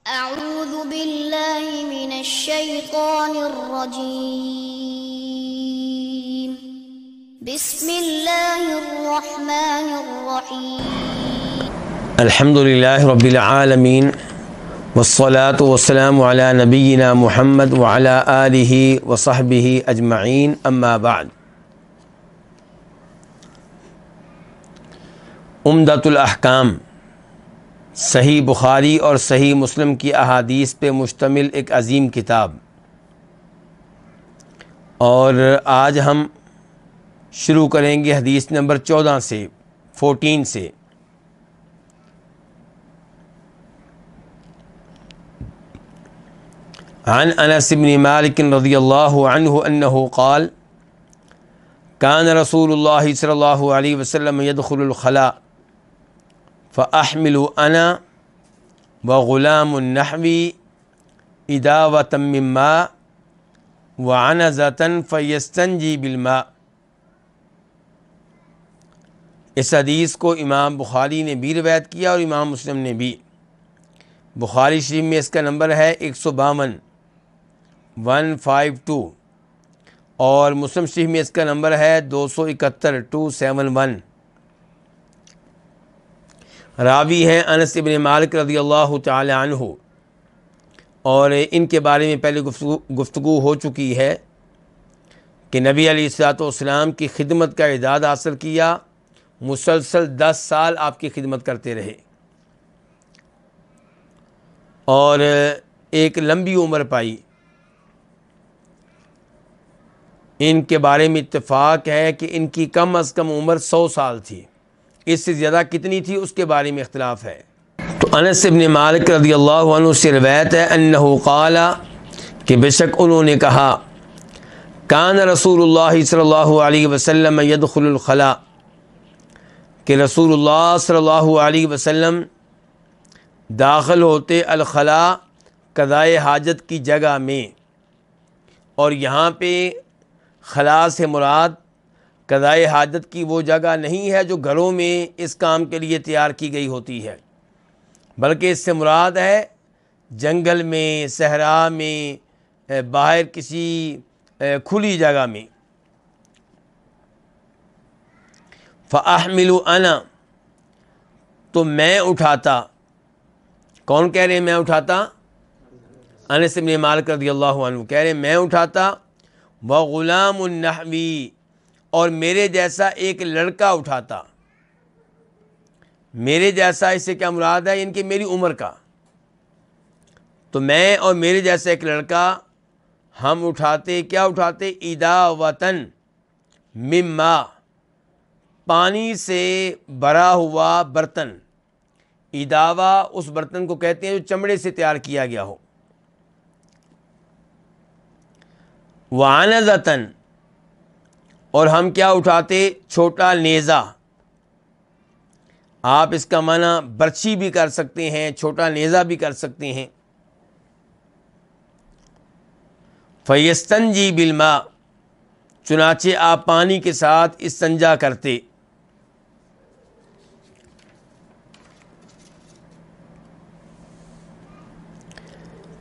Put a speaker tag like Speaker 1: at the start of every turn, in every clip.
Speaker 1: أعوذ بالله من الشيطان الرجيم بسم الله الرحمن الرحيم
Speaker 2: الحمد لله رب العالمين والصلاة والسلام على نبينا محمد وعلى آله وصحبه أجمعين أما بعد عمدۃ الاحکام صحیح بخاری اور صحیح مسلم کی احادیث پہ مشتمل ایک عظیم کتاب، اور آج ہم شروع کریں گے حدیث نمبر 14 سے 14 سے۔ عن انس بن مالک رضی اللہ عنہ انہ قال کان رسول اللہ صلی اللہ علیہ وسلم يدخل الخلاء فأحمل أنا وغلام نحوی إداوة من ماء وعنزة فيستنجي بالماء۔ اس حدیث کو امام بخاری نے بھی روایت کیا اور امام مسلم نے بھی۔ بخاری شریف میں اس کا نمبر ہے 152 152، اور مسلم شریف میں اس کا نمبر ہے 271 271۔ راوی ہیں انس بن مالک رضی اللہ تعالی عنہ، اور ان کے بارے میں پہلے گفتگو ہو چکی ہے کہ نبی علیہ الصلوۃ والسلام کی خدمت کا اعداد حاصل کیا، مسلسل 10 سال آپ کی خدمت کرتے رہے اور ایک لمبی عمر پائی۔ ان کے بارے میں اتفاق ہے کہ ان کی کم از کم عمر 100 سال تھی، اس سے زیادہ کتنی تھی اس کے بارے میں اختلاف ہے۔ تو انس بن مالک رضی اللہ عنہ سے روایت ہے انہ قال کہ بے شک انہوں نے کہا کان رسول اللہ صلی اللہ علیہ وسلم يدخل الخلاء، کہ رسول اللہ صلی اللہ علیہ وسلم داخل ہوتے الخلاء قضائے حاجت کی جگہ میں، اور یہاں پہ خلاء سے مراد قضائے حاجت کی وہ جگہ نہیں ہے جو گھروں میں اس کام کے لیے تیار کی گئی ہوتی ہے، بلکہ اس سے مراد ہے جنگل میں، صحرا میں، باہر کسی کھلی جگہ میں۔ فَأَحْمِلُ أَنَا، تو میں اٹھاتا۔ کون کہہ رہے ہیں میں اٹھاتا؟ انس بن مالک رضی اللہ عنہ کہہ رہے ہیں میں اٹھاتا، وغلام نحوی، اور میرے جیسا ایک لڑکا اٹھاتا۔ میرے جیسا اس سے کیا مراد ہے؟ ان کی میری عمر کا۔ تو میں اور میرے جیسا ایک لڑکا ہم اٹھاتے، کیا اٹھاتے؟ اداوتن من ماء، پانی سے بھرا ہوا برتن۔ اداوا اس برتن کو کہتے ہیں جو چمڑے سے تیار کیا گیا ہو۔ وعنزتن، اور ہم کیا اٹھاتے؟ چھوٹا نیزہ۔ آپ اس کا معنی برچھی بھی کر سکتے ہیں، چھوٹا نیزہ بھی کر سکتے ہیں۔ فیستنجی بالماء، چنانچہ آپ پانی کے ساتھ استنجا کرتے۔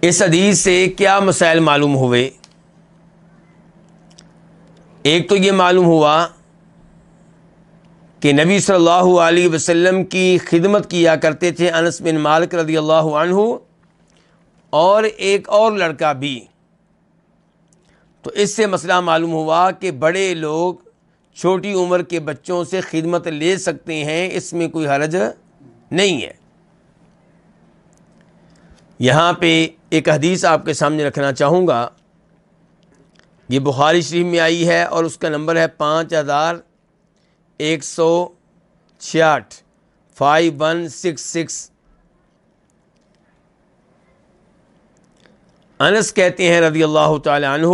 Speaker 2: اس حدیث سے کیا مسائل معلوم ہوئے؟ ایک تو یہ معلوم ہوا کہ نبی صلی اللہ علیہ وسلم کی خدمت کیا کرتے تھے انس بن مالک رضی اللہ عنہ، اور ایک اور لڑکا بھی۔ تو اس سے مسئلہ معلوم ہوا کہ بڑے لوگ چھوٹی عمر کے بچوں سے خدمت لے سکتے ہیں، اس میں کوئی حرج نہیں ہے۔ یہاں پہ ایک حدیث آپ کے سامنے رکھنا چاہوں گا، یہ بخاری شریف میں آئی ہے اور اس کا نمبر ہے 5166 5166۔ انس کہتے ہیں رضی اللہ تعالی عنہ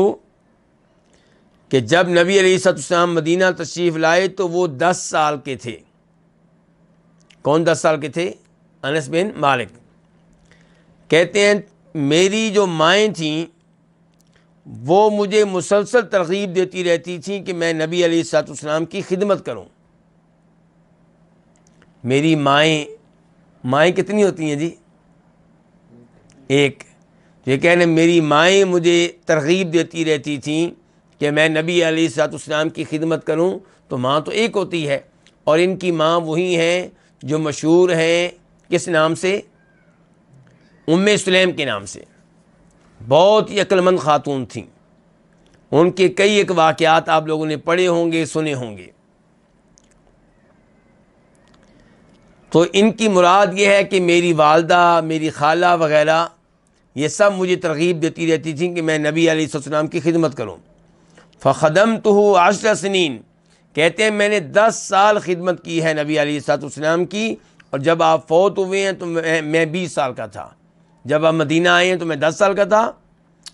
Speaker 2: کہ جب نبی علیہ الصلوۃ والسلام مدینہ تشریف لائے تو وہ 10 سال کے تھے۔ کون 10 سال کے تھے؟ انس بن مالک کہتے ہیں میری جو مائیں تھیں وہ مجھے مسلسل ترغیب دیتی رہتی تھیں کہ میں نبی علیہ الصلوۃ والسلام کی خدمت کروں۔ میری مائیں کتنی ہوتی ہیں جی؟ ایک یہ کہنے میری مائیں مجھے ترغیب دیتی رہتی تھیں کہ میں نبی علیہ الصلوۃ والسلام کی خدمت کروں، تو ماں تو ایک ہوتی ہے، اور ان کی ماں وہی ہیں جو مشہور ہیں کس نام سے؟ ام سلیم کے نام سے، بہت ہی عقل مند خاتون تھیں، ان کے کئی ایک واقعات آپ لوگوں نے پڑھے ہوں گے، سنے ہوں گے۔ تو ان کی مراد یہ ہے کہ میری والدہ، میری خالہ وغیرہ یہ سب مجھے ترغیب دیتی رہتی تھیں کہ میں نبی علیہ السلام کی خدمت کروں۔ فخدمتہ 10 سنین، کہتے ہیں میں نے 10 سال خدمت کی ہے نبی علیہ السلام کی، اور جب آپ فوت ہوئے ہیں تو میں 20 سال کا تھا۔ جب آپ مدینہ آئے ہیں تو میں 10 سال کا تھا،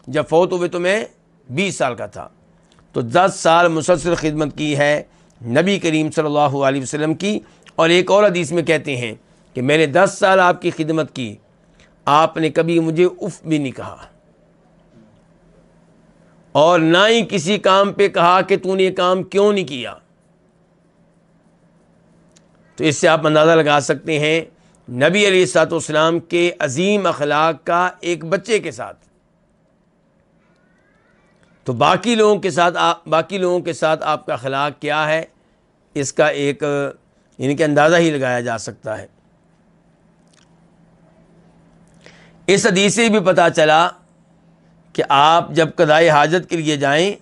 Speaker 2: جب فوت ہوئے تو میں 20 سال کا تھا۔ تو 10 سال مسلسل خدمت کی ہے نبی کریم صلی اللہ علیہ وسلم کی۔ اور ایک اور حدیث میں کہتے ہیں کہ میں نے 10 سال آپ کی خدمت کی، آپ نے کبھی مجھے اف بھی نہیں کہا، اور نہ ہی کسی کام پہ کہا کہ تو نے یہ کام کیوں نہیں کیا۔ تو اس سے آپ اندازہ لگا سکتے ہیں نبی علیہ الصلوۃ والسلام کے عظیم اخلاق کا ایک بچے کے ساتھ، تو باقی لوگوں کے ساتھ آپ کا اخلاق کیا ہے، اس کا ایک ان کے اندازہ ہی لگایا جا سکتا ہے۔ اس حدیث سے بھی پتہ چلا کہ آپ جب قضائے حاجت کے لیے جائیں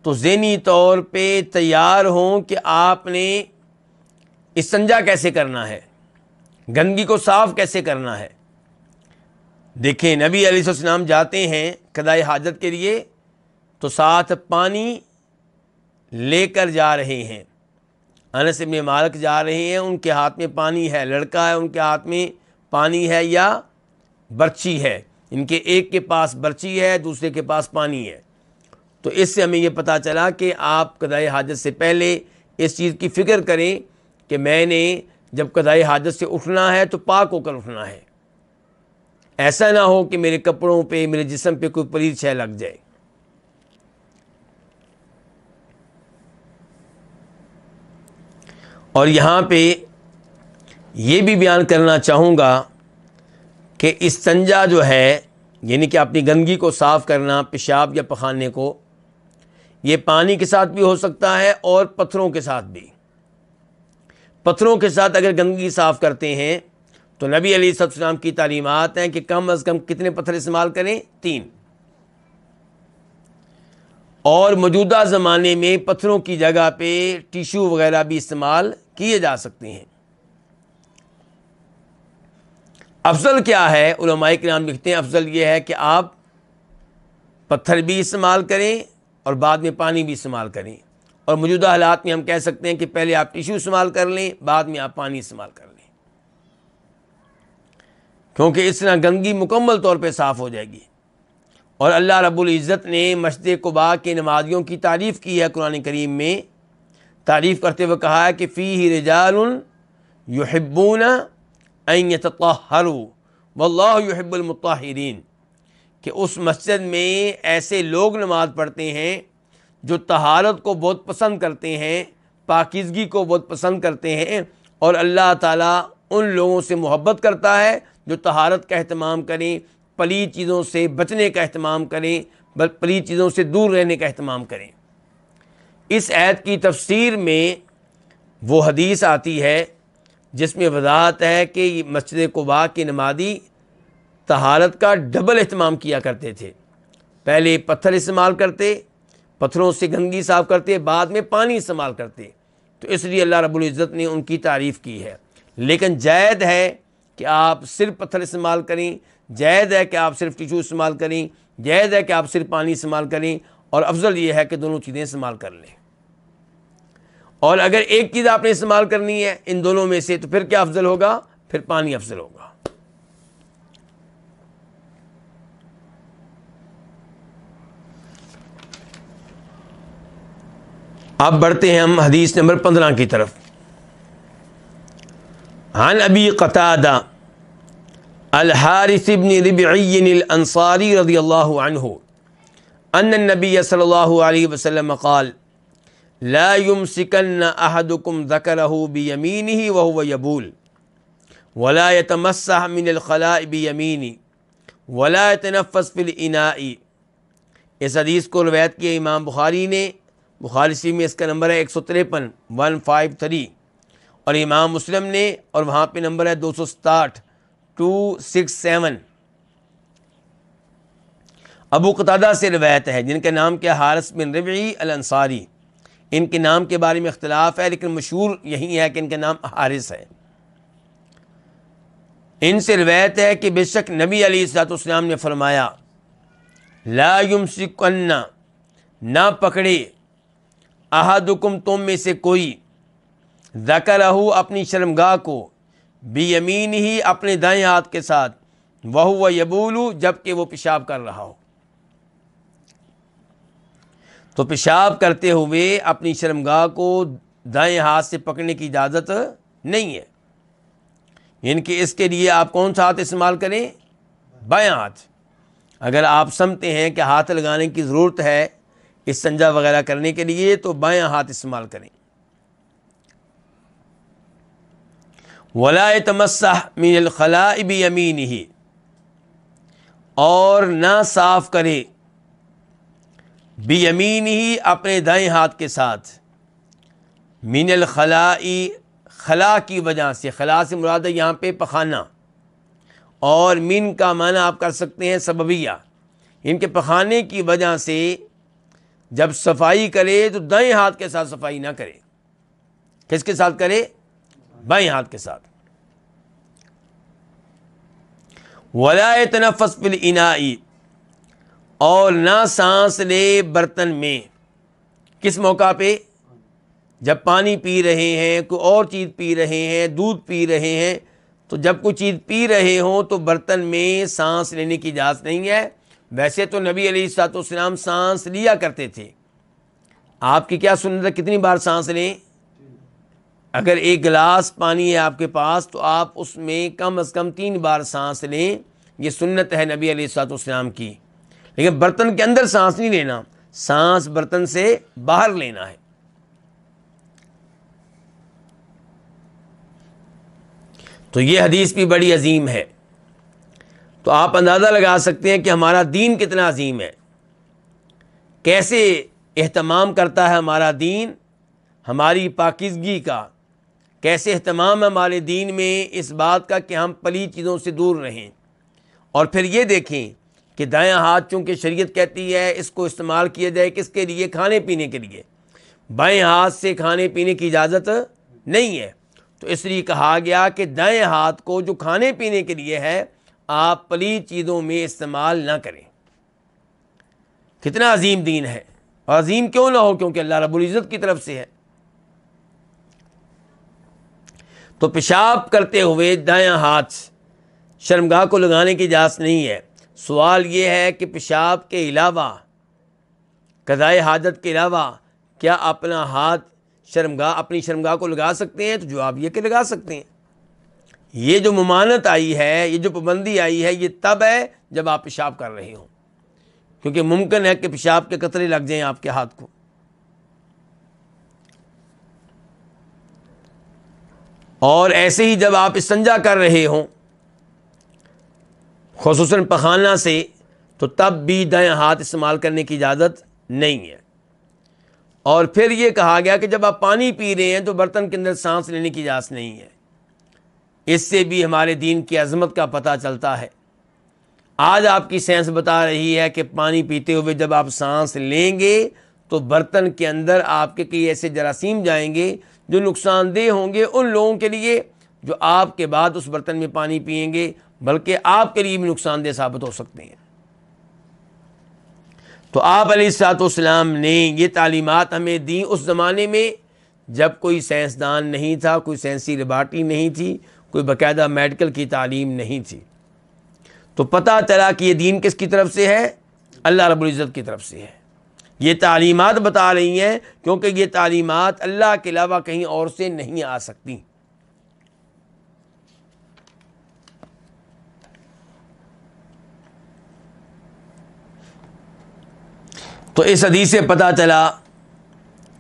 Speaker 2: تو ذہنی طور پہ تیار ہوں کہ آپ نے استنجا کیسے کرنا ہے، گندگی کو صاف کیسے کرنا ہے۔ دیکھیں نبی علیہ السلام جاتے ہیں قضائے حاجت کے لیے تو ساتھ پانی لے کر جا رہے ہیں۔ انس بن مالک جا رہے ہیں، ان کے ہاتھ میں پانی ہے، لڑکا ہے ان کے ہاتھ میں پانی ہے یا برچی ہے، ان کے ایک کے پاس برچی ہے، دوسرے کے پاس پانی ہے۔ تو اس سے ہمیں یہ پتہ چلا کہ آپ قضائے حاجت سے پہلے اس چیز کی فکر کریں کہ میں نے جب قضائے حاجت سے اٹھنا ہے تو پاک ہو کر اٹھنا ہے، ایسا نہ ہو کہ میرے کپڑوں پہ، میرے جسم پہ کوئی پلید شے لگ جائے۔ اور یہاں پہ یہ بھی بیان کرنا چاہوں گا کہ استنجا جو ہے، یعنی کہ اپنی گندگی کو صاف کرنا، پیشاب یا پخانے کو، یہ پانی کے ساتھ بھی ہو سکتا ہے اور پتھروں کے ساتھ بھی۔ پتھروں کے ساتھ اگر گندگی صاف کرتے ہیں تو نبی علیہ السلام کی تعلیمات ہیں کہ کم از کم کتنے پتھر استعمال کریں؟ 3۔ اور موجودہ زمانے میں پتھروں کی جگہ پہ ٹیشو وغیرہ بھی استعمال کیے جا سکتے ہیں۔ افضل کیا ہے؟ علماء کرام لکھتے ہیں افضل یہ ہے کہ آپ پتھر بھی استعمال کریں اور بعد میں پانی بھی استعمال کریں، اور موجودہ حالات میں ہم کہہ سکتے ہیں کہ پہلے آپ ٹیشو استعمال کر لیں، بعد میں آپ پانی استعمال کر لیں، کیونکہ اس طرح گندگی مکمل طور پہ صاف ہو جائے گی۔ اور اللہ رب العزت نے مسجد قباء کے نمازیوں کی تعریف کی ہے قرآن کریم میں، تعریف کرتے ہوئے کہا ہے کہ فیہ رجال یحبون ان یتطہروا واللہ یحب المطہرین، کہ اس مسجد میں ایسے لوگ نماز پڑھتے ہیں جو طہارت کو بہت پسند کرتے ہیں، پاکیزگی کو بہت پسند کرتے ہیں، اور اللہ تعالیٰ ان لوگوں سے محبت کرتا ہے جو طہارت کا اہتمام کریں، پلید چیزوں سے بچنے کا اہتمام کریں، پلید چیزوں سے دور رہنے کا اہتمام کریں۔ اس آیت کی تفسیر میں وہ حدیث آتی ہے جس میں وضاحت ہے کہ مسجد قباء کے نمازی طہارت کا ڈبل اہتمام کیا کرتے تھے، پہلے پتھر استعمال کرتے، پتھروں سے گندگی صاف کرتے، بعد میں پانی استعمال کرتے۔ تو اس لیے اللہ رب العزت نے ان کی تعریف کی ہے۔ لیکن جائز ہے کہ آپ صرف پتھر استعمال کریں، جائز ہے کہ آپ صرف ٹیشو استعمال کریں، جائز ہے کہ آپ صرف پانی استعمال کریں، اور افضل یہ ہے کہ دونوں چیزیں استعمال کر لیں۔ اور اگر ایک چیز آپ نے استعمال کرنی ہے ان دونوں میں سے تو پھر کیا افضل ہوگا؟ پھر پانی افضل ہوگا۔ اب بڑھتے ہیں ہم حدیث نمبر 15 کی طرف۔ عن ابی قتادہ الحارث بن ربعی الانصاری رضی اللہ عنہ ان النبی صلی اللہ علیہ وسلم قال لا يمسكن احدكم ذكره بيمينه وهو يبول ولا يتمسح من الخلاء بيمينه ولا يتنفس فی الاناء، اس حدیث کو روایت کیا امام بخاری نے، بخاری شریف میں اس کا نمبر ہے 153 153، اور امام مسلم نے، اور وہاں پہ نمبر ہے 267 267۔ ابو قتادہ سے روایت ہے، جن کا نام کیا حارث بن ربعی الانصاری، ان کے نام کے بارے میں اختلاف ہے، لیکن مشہور یہی ہے کہ ان کا نام حارث ہے۔ ان سے روایت ہے کہ بے شک نبی علیہ الصلوۃ والسلام نے فرمایا، لا یمسکن، نہ پکڑے، احدکم تم میں سے کوئی، ذکرہ اپنی شرمگاہ کو، بیمینہ اپنے دائیں ہاتھ کے ساتھ، وہو یبول جب کہ وہ پیشاب کر رہا ہو۔ تو پیشاب کرتے ہوئے اپنی شرمگاہ کو دائیں ہاتھ سے پکڑنے کی اجازت نہیں ہے، یعنی کہ اس کے لیے آپ کون سا ہاتھ استعمال کریں؟ بائیں ہاتھ۔ اگر آپ سمجھتے ہیں کہ ہاتھ لگانے کی ضرورت ہے استنجا وغیرہ کرنے کے لیے تو بائیں ہاتھ استعمال کریں۔ ولا يتمسح من الخلاء بیمینہ، اور نہ صاف کرے بیمینہ اپنے دائیں ہاتھ کے ساتھ، من الخلاء خلا کی وجہ سے، خلا سے مراد ہے یہاں پہ پخانہ، اور من کا معنی آپ کر سکتے ہیں سببیہ، ان کے پخانے کی وجہ سے جب صفائی کرے تو دائیں ہاتھ کے ساتھ صفائی نہ کرے۔ کس کے ساتھ کرے؟ بائیں ہاتھ کے ساتھ۔ ولا يتنفس فی الاناء، اور نہ سانس لے برتن میں۔ کس موقع پہ؟ جب پانی پی رہے ہیں، کوئی اور چیز پی رہے ہیں، دودھ پی رہے ہیں، تو جب کوئی چیز پی رہے ہوں تو برتن میں سانس لینے کی اجازت نہیں ہے۔ ویسے تو نبی علیہ الصلوۃ والسلام سانس لیا کرتے تھے، آپ کی کیا سنت ہے کتنی بار سانس لیں؟ اگر ایک گلاس پانی ہے آپ کے پاس تو آپ اس میں کم از کم 3 بار سانس لیں، یہ سنت ہے نبی علیہ الصلوۃ والسلام کی۔ لیکن برتن کے اندر سانس نہیں لینا، سانس برتن سے باہر لینا ہے۔ تو یہ حدیث بھی بڑی عظیم ہے۔ تو آپ اندازہ لگا سکتے ہیں کہ ہمارا دین کتنا عظیم ہے، کیسے اہتمام کرتا ہے ہمارا دین ہماری پاکیزگی کا، کیسے اہتمام ہے ہمارے دین میں اس بات کا کہ ہم پلید چیزوں سے دور رہیں۔ اور پھر یہ دیکھیں کہ دایاں ہاتھ چونکہ شریعت کہتی ہے اس کو استعمال کیا جائے کس کے لیے؟ کھانے پینے کے لیے، بائیں ہاتھ سے کھانے پینے کی اجازت نہیں ہے، تو اس لیے کہا گیا کہ دائیں ہاتھ کو جو کھانے پینے کے لیے ہے آپ پلید چیزوں میں استعمال نہ کریں۔ کتنا عظیم دین ہے، اور عظیم کیوں نہ ہو؟ کیونکہ اللہ رب العزت کی طرف سے ہے۔ تو پیشاب کرتے ہوئے دایاں ہاتھ شرمگاہ کو لگانے کی اجازت نہیں ہے۔ سوال یہ ہے کہ پیشاب کے علاوہ، قضائے حاجت کے علاوہ کیا اپنا ہاتھ اپنی شرمگاہ کو لگا سکتے ہیں؟ تو جواب یہ کہ لگا سکتے ہیں۔ یہ جو ممانعت آئی ہے، یہ جو پابندی آئی ہے، یہ تب ہے جب آپ پیشاب کر رہے ہوں، کیونکہ ممکن ہے کہ پیشاب کے قطرے لگ جائیں آپ کے ہاتھ کو۔ اور ایسے ہی جب آپ استنجا کر رہے ہوں خصوصاً پخانہ سے، تو تب بھی دائیں ہاتھ استعمال کرنے کی اجازت نہیں ہے۔ اور پھر یہ کہا گیا کہ جب آپ پانی پی رہے ہیں تو برتن کے اندر سانس لینے کی اجازت نہیں ہے۔ اس سے بھی ہمارے دین کی عظمت کا پتہ چلتا ہے۔ آج آپ کی سائنس بتا رہی ہے کہ پانی پیتے ہوئے جب آپ سانس لیں گے تو برتن کے اندر آپ کے کئی ایسے جراثیم جائیں گے جو نقصان دہ ہوں گے ان لوگوں کے لیے جو آپ کے بعد اس برتن میں پانی پئیں گے، بلکہ آپ کے لیے بھی نقصان دہ ثابت ہو سکتے ہیں۔ تو آپ علیہ الصلوۃ والسلام نے یہ تعلیمات ہمیں دیں اس زمانے میں جب کوئی سائنسدان نہیں تھا، کوئی سائنسی لیبارٹری نہیں تھی، کوئی باقاعدہ میڈیکل کی تعلیم نہیں تھی۔ تو پتہ چلا کہ یہ دین کس کی طرف سے ہے؟ اللہ رب العزت کی طرف سے ہے۔ یہ تعلیمات بتا رہی ہیں کیونکہ یہ تعلیمات اللہ کے علاوہ کہیں اور سے نہیں آ سکتی۔ تو اس حدیث سے پتہ چلا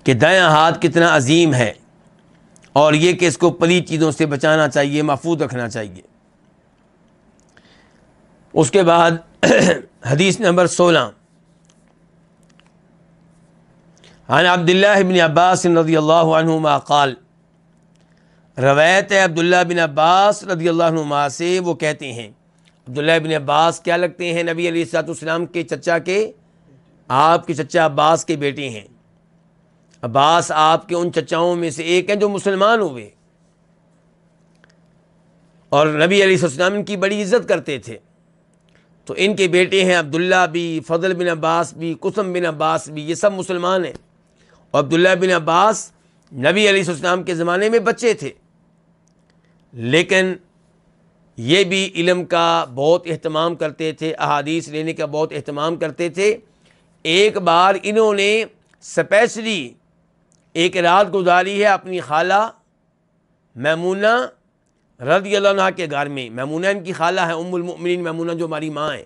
Speaker 2: کہ دایاں ہاتھ کتنا عظیم ہے، اور یہ کہ اس کو پلید چیزوں سے بچانا چاہیے، محفوظ رکھنا چاہیے۔ اس کے بعد حدیث نمبر 16 عن عبداللہ بن عباس رضی اللہ عنہما قال، روایت ہے عبداللہ بن عباس رضی اللہ عنہما سے، وہ کہتے ہیں، عبداللہ بن عباس کیا لگتے ہیں؟ نبی علیہ الصلوۃ والسلام کے چچا کے، آپ کے چچا عباس کے بیٹے ہیں۔ عباس آپ کے ان چچاؤں میں سے ایک ہیں جو مسلمان ہوئے، اور نبی علیہ السلام ان کی بڑی عزت کرتے تھے۔ تو ان کے بیٹے ہیں عبداللہ بھی، فضل بن عباس بھی، قسم بن عباس بھی، یہ سب مسلمان ہیں۔ اور عبداللہ بن عباس نبی علیہ السلام کے زمانے میں بچے تھے، لیکن یہ بھی علم کا بہت اہتمام کرتے تھے، احادیث لینے کا بہت اہتمام کرتے تھے۔ ایک بار انہوں نے اسپیشلی ایک رات گزاری ہے اپنی خالہ میمونہ رضی اللہ عنہا کے گھر میں۔ میمونہ ان کی خالہ ہے، ام المؤمنین میمونہ جو ہماری ماں ہے۔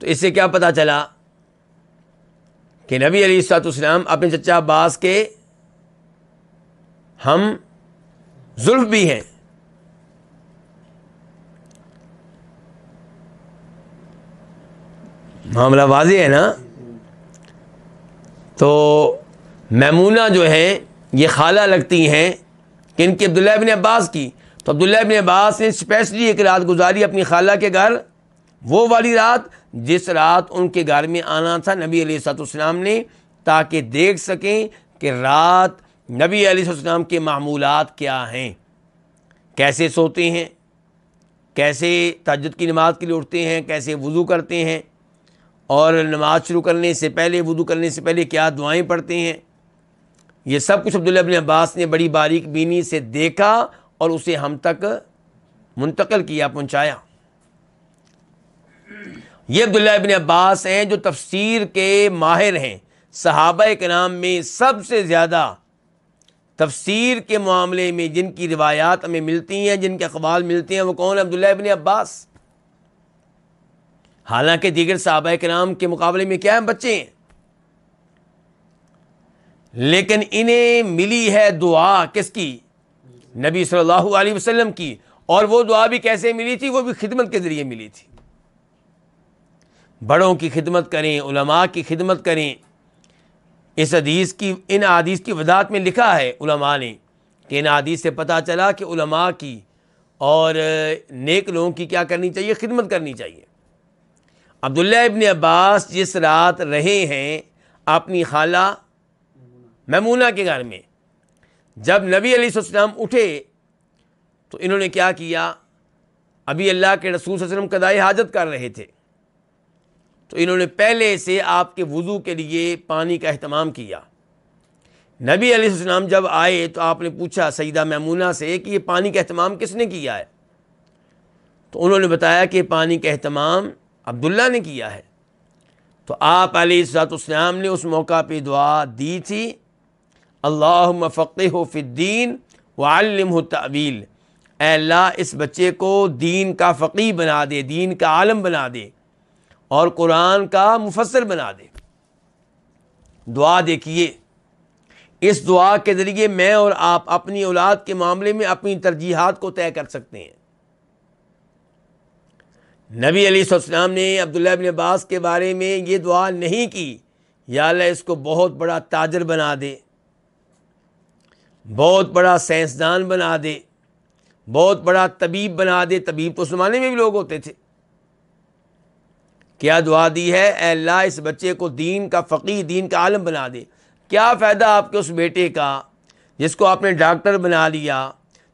Speaker 2: تو اس سے کیا پتہ چلا کہ نبی علیہ الصلوۃ والسلام اپنے چچا عباس کے ہم زلف بھی ہیں۔ معاملہ واضح ہے نا؟ تو میمونہ جو ہیں یہ خالہ لگتی ہیں کہ ان کی عبداللہ بن عباس کی۔ تو عبداللہ بن عباس نے اسپیشلی ایک رات گزاری اپنی خالہ کے گھر، وہ والی رات جس رات ان کے گھر میں آنا تھا نبی علیہ الصلوۃ والسلام نے، تاکہ دیکھ سکیں کہ رات نبی علیہ السلام کے معمولات کیا ہیں، کیسے سوتے ہیں، کیسے تہجد کی نماز کے لیے اٹھتے ہیں، کیسے وضو کرتے ہیں، اور نماز شروع کرنے سے پہلے، وضو کرنے سے پہلے کیا دعائیں پڑھتے ہیں۔ یہ سب کچھ عبداللہ بن عباس نے بڑی باریک بینی سے دیکھا اور اسے ہم تک منتقل کیا، پہنچایا۔ یہ عبداللہ بن عباس ہیں جو تفسیر کے ماہر ہیں۔ صحابہ کرام میں سب سے زیادہ تفسیر کے معاملے میں جن کی روایات ہمیں ملتی ہیں، جن کے اقوال ملتے ہیں، وہ کون؟ عبداللہ بن عباس۔ حالانکہ دیگر صحابہ کرام کے مقابلے میں کیا ہیں؟ بچے ہیں، لیکن انہیں ملی ہے دعا کس کی؟ نبی صلی اللہ علیہ وسلم کی۔ اور وہ دعا بھی کیسے ملی تھی؟ وہ بھی خدمت کے ذریعے ملی تھی۔ بڑوں کی خدمت کریں، علماء کی خدمت کریں۔ اس حدیث کی، ان احادیث کی وضاحت میں لکھا ہے علماء نے کہ ان احادیث سے پتہ چلا کہ علماء کی اور نیک لوگوں کی کیا کرنی چاہیے؟ خدمت کرنی چاہیے۔ عبداللہ ابن عباس جس رات رہے ہیں اپنی خالہ میمونہ کے گھر میں، جب نبی علیہ السلام اٹھے تو انہوں نے کیا کیا؟ ابھی اللہ کے رسول صلی اللہ علیہ وسلم قضائے حاجت کر رہے تھے، تو انہوں نے پہلے سے آپ کے وضو کے لیے پانی کا اہتمام کیا۔ نبی علیہ السلام جب آئے تو آپ نے پوچھا سیدہ میمونہ سے کہ یہ پانی کا اہتمام کس نے کیا ہے؟ تو انہوں نے بتایا کہ پانی کا اہتمام عبداللہ نے کیا ہے۔ تو آپ علیہ السلام نے اس موقع پہ دعا دی تھی، اللہم فقہہ فی الدین وعلمہ التأویل، اے اللہ اس بچے کو دین کا فقیہ بنا دے، دین کا عالم بنا دے، اور قرآن کا مفسر بنا دے۔ دعا دیکھیے، اس دعا کے ذریعے میں اور آپ اپنی اولاد کے معاملے میں اپنی ترجیحات کو طے کر سکتے ہیں۔ نبی علیہ السلام نے عبداللہ بن عباس کے بارے میں یہ دعا نہیں کی، یا اللہ اس کو بہت بڑا تاجر بنا دے، بہت بڑا سائنسدان بنا دے، بہت بڑا طبیب بنا دے۔ طبیب تو اس زمانے میں بھی لوگ ہوتے تھے۔ کیا دعا دی ہے؟ اے اللہ اس بچے کو دین کا فقیہ، دین کا عالم بنا دے۔ کیا فائدہ آپ کے اس بیٹے کا جس کو آپ نے ڈاکٹر بنا لیا،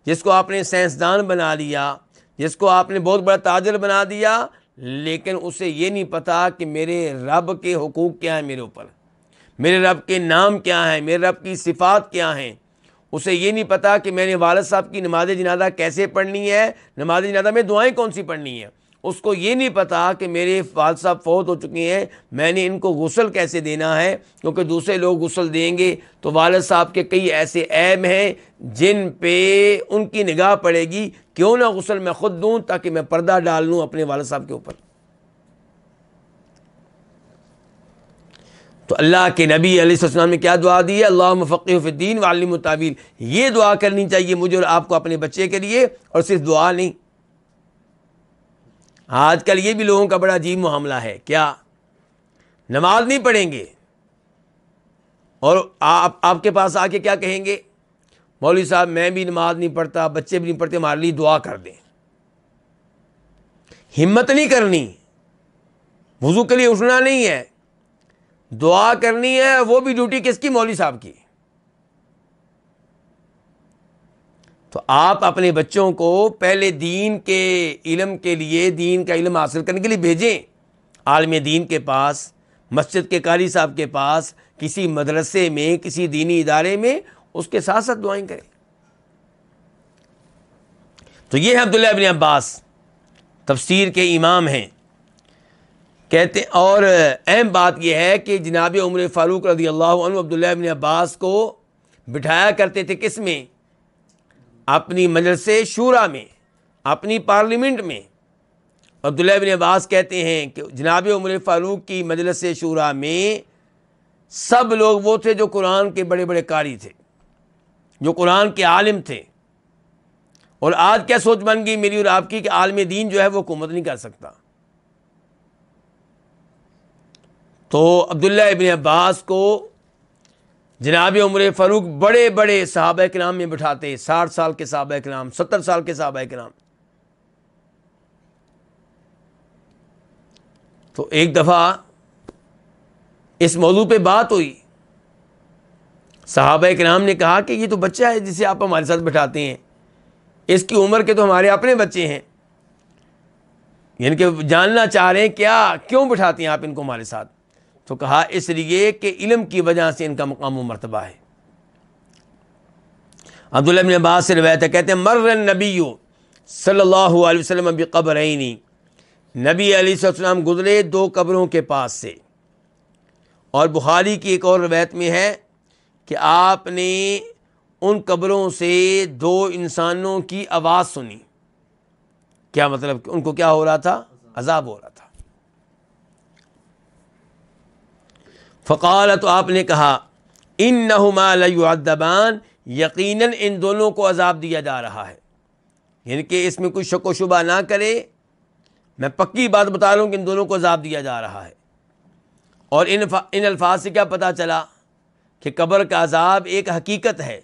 Speaker 2: جس کو آپ نے سائنسدان بنا لیا، جس کو آپ نے بہت بڑا تاجر بنا دیا، لیکن اسے یہ نہیں پتا کہ میرے رب کے حقوق کیا ہیں میرے اوپر، میرے رب کے نام کیا ہیں، میرے رب کی صفات کیا ہیں۔ اسے یہ نہیں پتا کہ میں نے والد صاحب کی نماز جنازہ کیسے پڑھنی ہے، نماز جنازہ میں دعائیں کون سی پڑھنی ہیں۔ اس کو یہ نہیں پتا کہ میرے والد صاحب فوت ہو چکے ہیں، میں نے ان کو غسل کیسے دینا ہے، کیونکہ دوسرے لوگ غسل دیں گے تو والد صاحب کے کئی ایسے عیب ہیں جن پہ ان کی نگاہ پڑے گی، کیوں نہ غسل میں خود دوں تاکہ میں پردہ ڈال لوں اپنے والد صاحب کے اوپر۔ تو اللہ کے نبی علیہ السلام نے کیا دعا دی ہے؟ اللہم فقہہ فی الدین وعلمہ التأویل۔ یہ دعا کرنی چاہیے مجھے اور آپ کو اپنے بچے کے لیے، اور صرف دعا نہیں، آج کل یہ بھی لوگوں کا بڑا عجیب معاملہ ہے، کیا نماز نہیں پڑھیں گے اور آپ کے پاس آ کے کیا کہیں گے، مولوی صاحب میں بھی نماز نہیں پڑھتا، بچے بھی نہیں پڑھتے، ہمارے لیے دعا کر دیں۔ ہمت نہیں کرنی، وضو کے لیے اٹھنا نہیں ہے، دعا کرنی ہے، وہ بھی ڈیوٹی کس کی؟ مولوی صاحب کی۔ تو آپ اپنے بچوں کو پہلے دین کے علم کے لیے، دین کا علم حاصل کرنے کے لیے بھیجیں، عالم دین کے پاس، مسجد کے قاری صاحب کے پاس، کسی مدرسے میں، کسی دینی ادارے میں، اس کے ساتھ ساتھ دعائیں کریں۔ تو یہ ہے عبداللہ ابن عباس، تفسیر کے امام ہیں، کہتے ہیں۔ اور اہم بات یہ ہے کہ جناب عمر فاروق رضی اللہ عنہ عبداللہ ابن عباس کو بٹھایا کرتے تھے کس میں؟ اپنی مجلس شورا میں، اپنی پارلیمنٹ میں۔ عبداللہ ابن عباس کہتے ہیں کہ جناب عمر فاروق کی مجلس شورا میں سب لوگ وہ تھے جو قرآن کے بڑے بڑے قاری تھے، جو قرآن کے عالم تھے۔ اور آج کیا سوچ بن گئی میری اور آپ کی کہ عالم دین جو ہے وہ حکومت نہیں کر سکتا۔ تو عبداللہ ابن عباس کو جناب عمر فاروق بڑے بڑے صحابہ کرام میں بٹھاتے، 60 سال کے صحابہ کرام، 70 سال کے صحابہ کرام۔ تو ایک دفعہ اس موضوع پہ بات ہوئی، صحابہ کرام نے کہا کہ یہ تو بچہ ہے جسے آپ ہمارے ساتھ بٹھاتے ہیں، اس کی عمر کے تو ہمارے اپنے بچے ہیں، یعنی کہ جاننا چاہ رہے ہیں کیوں بٹھاتے ہیں آپ ان کو ہمارے ساتھ؟ تو کہا اس لیے کہ علم کی وجہ سے ان کا مقام و مرتبہ ہے۔ عبداللہ بن عباس سے روایت ہے، کہتے ہیں مر النبی صلی اللہ علیہ وسلم بقبرین، نبی علیہ السلام گزرے 2 قبروں کے پاس سے۔ اور بخاری کی ایک اور روایت میں ہے کہ آپ نے ان قبروں سے 2 انسانوں کی آواز سنی۔ کیا مطلب؟ کہ ان کو کیا ہو رہا تھا؟ عذاب ہو رہا تھا۔ فقال، تو آپ نے کہا انہما لیعذبان، یقیناً ان دونوں کو عذاب دیا جا رہا ہے، یعنی کہ اس میں کوئی شک و شبہ نہ کرے، میں پکی بات بتا رہا ہوں کہ ان دونوں کو عذاب دیا جا رہا ہے۔ اور ان الفاظ سے کیا پتہ چلا کہ قبر کا عذاب ایک حقیقت ہے،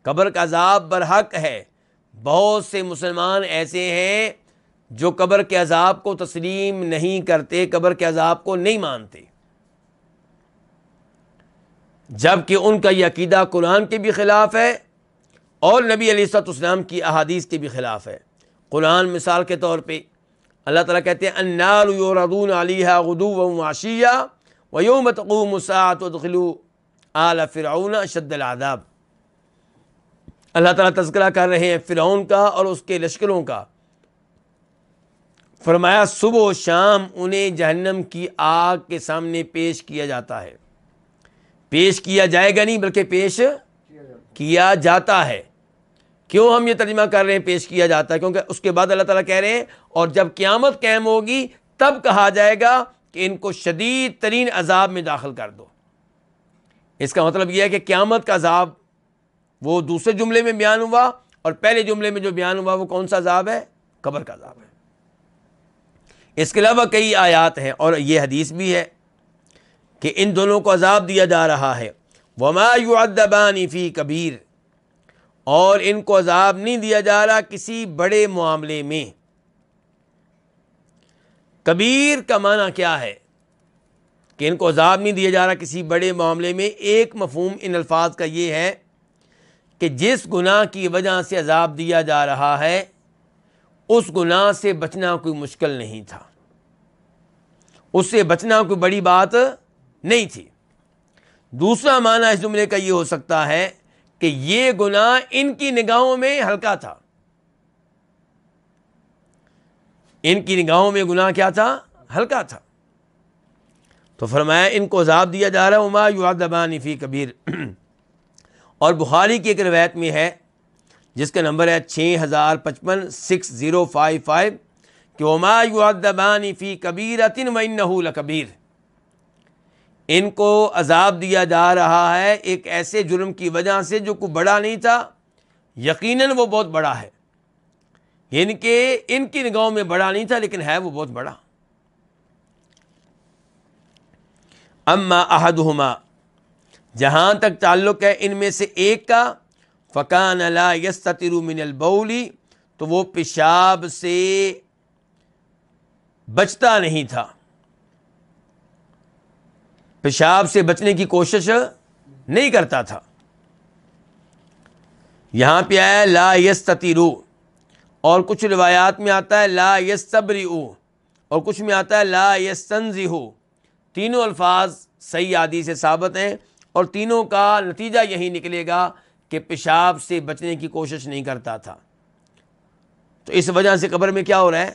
Speaker 2: قبر کا عذاب برحق ہے۔ بہت سے مسلمان ایسے ہیں جو قبر کے عذاب کو تسلیم نہیں کرتے، قبر کے عذاب کو نہیں مانتے، جبکہ ان کا یہ عقیدہ قرآن کے بھی خلاف ہے اور نبی علیہ الصلوۃ والسلام کی احادیث کے بھی خلاف ہے۔ قرآن مثال کے طور پہ اللہ تعالیٰ کہتے ہیں النار یعرضون علیہا غدوا وعشیا ویوم تقوم الساعۃ ادخلوا آل فرعون اشد العذاب۔ اللہ تعالیٰ تذکرہ کر رہے ہیں فرعون کا اور اس کے لشکروں کا۔ فرمایا صبح و شام انہیں جہنم کی آگ کے سامنے پیش کیا جاتا ہے، پیش کیا جائے گا نہیں بلکہ پیش کیا جاتا ہے۔ کیوں ہم یہ ترجمہ کر رہے ہیں پیش کیا جاتا ہے؟ کیونکہ اس کے بعد اللہ تعالیٰ کہہ رہے ہیں اور جب قیامت قائم ہوگی تب کہا جائے گا کہ ان کو شدید ترین عذاب میں داخل کر دو۔ اس کا مطلب یہ ہے کہ قیامت کا عذاب وہ دوسرے جملے میں بیان ہوا، اور پہلے جملے میں جو بیان ہوا وہ کون سا عذاب ہے؟ قبر کا عذاب ہے۔ اس کے علاوہ کئی آیات ہیں اور یہ حدیث بھی ہے کہ ان دونوں کو عذاب دیا جا رہا ہے۔ وما يعذبان فی کبیر، اور ان کو عذاب نہیں دیا جا رہا کسی بڑے معاملے میں۔ کبیر کا معنی کیا ہے کہ ان کو عذاب نہیں دیا جا رہا کسی بڑے معاملے میں؟ ایک مفہوم ان الفاظ کا یہ ہے کہ جس گناہ کی وجہ سے عذاب دیا جا رہا ہے اس گناہ سے بچنا کوئی مشکل نہیں تھا، اس سے بچنا کوئی بڑی بات نہیں تھی۔ دوسرا معنی اس جملے کا یہ ہو سکتا ہے کہ یہ گناہ ان کی نگاہوں میں ہلکا تھا، ان کی نگاہوں میں گناہ کیا تھا؟ ہلکا تھا۔ تو فرمایا ان کو عذاب دیا جا رہا ہے وما یعذبان فی کبیر۔ اور بخاری کی ایک روایت میں ہے جس کا نمبر ہے 6055 6055 کہ وما یعذبان فی کبیرۃ وانہ لکبیر، ان کو عذاب دیا جا رہا ہے ایک ایسے جرم کی وجہ سے جو کوئی بڑا نہیں تھا، یقیناً وہ بہت بڑا ہے۔ یعنی کہ ان کی نگاہوں میں بڑا نہیں تھا لیکن ہے وہ بہت بڑا. اما احدہما، جہاں تک تعلق ہے ان میں سے ایک کا، فکان لا یستتر من البول، تو وہ پیشاب سے بچتا نہیں تھا، پیشاب سے بچنے کی کوشش نہیں کرتا تھا. یہاں پہ آیا لا یستتر، اور کچھ روایات میں آتا ہے لا یستبرئ، اور کچھ میں آتا ہے لا یستنزہ. تینوں الفاظ صحیح حدیث سے ثابت ہیں، اور تینوں کا نتیجہ یہی نکلے گا کہ پیشاب سے بچنے کی کوشش نہیں کرتا تھا. تو اس وجہ سے قبر میں کیا ہو رہا ہے؟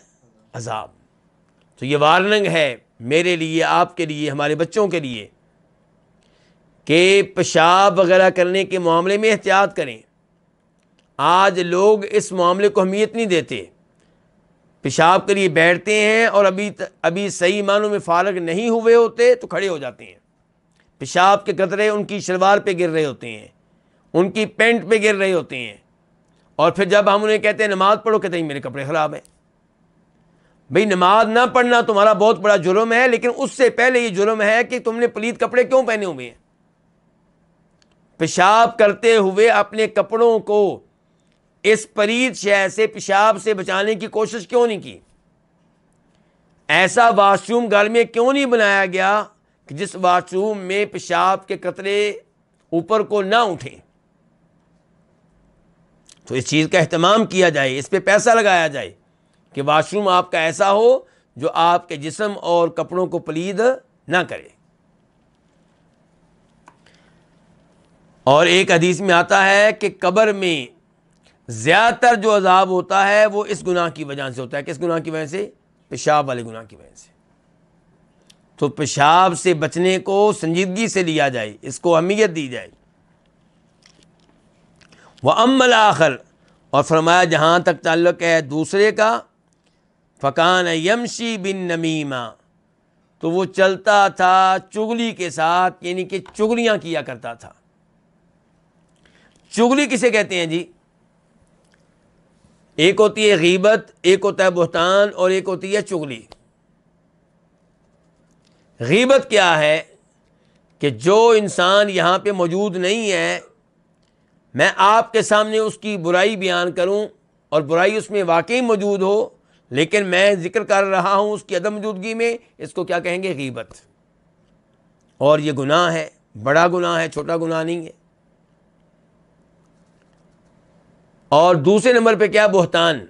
Speaker 2: عذاب. تو یہ وارننگ ہے میرے لیے، آپ کے لیے، ہمارے بچوں کے لیے کہ پیشاب وغیرہ کرنے کے معاملے میں احتیاط کریں. آج لوگ اس معاملے کو اہمیت نہیں دیتے، پیشاب کے لیے بیٹھتے ہیں اور ابھی صحیح معنوں میں فارغ نہیں ہوئے ہوتے تو کھڑے ہو جاتے ہیں. پیشاب کے قطرے ان کی شلوار پہ گر رہے ہوتے ہیں، ان کی پینٹ پہ گر رہے ہوتے ہیں، اور پھر جب ہم انہیں کہتے ہیں نماز پڑھو، کہتے ہیں میرے کپڑے خراب ہیں. بھئی نماز نہ پڑھنا تمہارا بہت بڑا جرم ہے، لیکن اس سے پہلے یہ جرم ہے کہ تم نے پلید کپڑے کیوں پہنے ہوئے ہیں. پیشاب کرتے ہوئے اپنے کپڑوں کو اس پلید شے سے، پیشاب سے بچانے کی کوشش کیوں نہیں کی؟ ایسا واش روم گھر میں کیوں نہیں بنایا گیا کہ جس واش روم میں پیشاب کے قطرے اوپر کو نہ اٹھیں؟ تو اس چیز کا اہتمام کیا جائے، اس پہ پیسہ لگایا جائے کہ واش روم آپ کا ایسا ہو جو آپ کے جسم اور کپڑوں کو پلید نہ کرے. اور ایک حدیث میں آتا ہے کہ قبر میں زیادہ تر جو عذاب ہوتا ہے وہ اس گناہ کی وجہ سے ہوتا ہے. کس گناہ کی وجہ سے؟ پیشاب والے گناہ کی وجہ سے. تو پیشاب سے بچنے کو سنجیدگی سے لیا جائے، اس کو اہمیت دی جائے. وَأَمَّا الْآخَرُ، اور فرمایا جہاں تک تعلق ہے دوسرے کا، فَكَانَ يَمْشِي بِالنَّمِيمَةِ، تو وہ چلتا تھا چغلی کے ساتھ، یعنی کہ چغلیاں کیا کرتا تھا. چغلی کسے کہتے ہیں جی؟ ایک ہوتی ہے غیبت، ایک ہوتا ہے بہتان، اور ایک ہوتی ہے چغلی. غیبت کیا ہے؟ کہ جو انسان یہاں پہ موجود نہیں ہے، میں آپ کے سامنے اس کی برائی بیان کروں اور برائی اس میں واقعی موجود ہو، لیکن میں ذکر کر رہا ہوں اس کی عدم موجودگی میں، اس کو کیا کہیں گے؟ غیبت. اور یہ گناہ ہے، بڑا گناہ ہے، چھوٹا گناہ نہیں ہے. اور دوسرے نمبر پہ کیا؟ بہتان،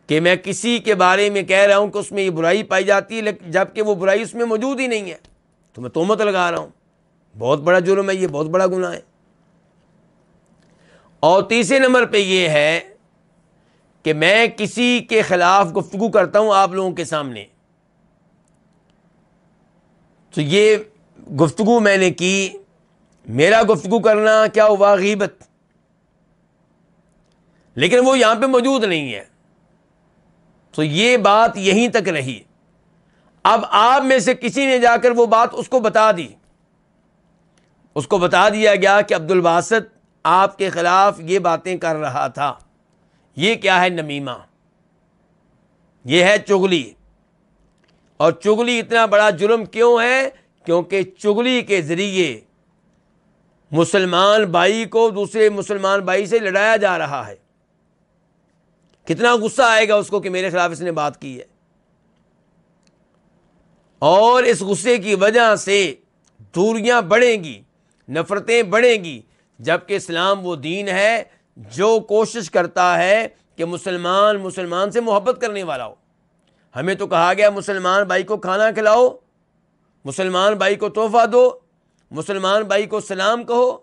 Speaker 2: کہ میں کسی کے بارے میں کہہ رہا ہوں کہ اس میں یہ برائی پائی جاتی ہے جبکہ وہ برائی اس میں موجود ہی نہیں ہے، تو میں تہمت لگا رہا ہوں. بہت بڑا جرم ہے یہ، بہت بڑا گناہ ہے. اور تیسرے نمبر پہ یہ ہے کہ میں کسی کے خلاف گفتگو کرتا ہوں آپ لوگوں کے سامنے، تو یہ گفتگو میں نے کی، میرا گفتگو کرنا کیا ہوا؟ غیبت. لیکن وہ یہاں پہ موجود نہیں ہے، تو یہ بات یہیں تک رہی. اب آپ میں سے کسی نے جا کر وہ بات اس کو بتا دی، اس کو بتا دیا گیا کہ عبد الباسط آپ کے خلاف یہ باتیں کر رہا تھا. یہ کیا ہے؟ نمیمہ، یہ ہے چغلی. اور چغلی اتنا بڑا جرم کیوں ہے؟ کیونکہ چغلی کے ذریعے مسلمان بھائی کو دوسرے مسلمان بھائی سے لڑایا جا رہا ہے. کتنا غصہ آئے گا اس کو کہ میرے خلاف اس نے بات کی ہے، اور اس غصے کی وجہ سے دوریاں بڑھیں گی، نفرتیں بڑھیں گی. جبکہ اسلام وہ دین ہے جو کوشش کرتا ہے کہ مسلمان سے محبت کرنے والا ہو. ہمیں تو کہا گیا مسلمان بھائی کو کھانا کھلاؤ، مسلمان بھائی کو تحفہ دو، مسلمان بھائی کو سلام کہو،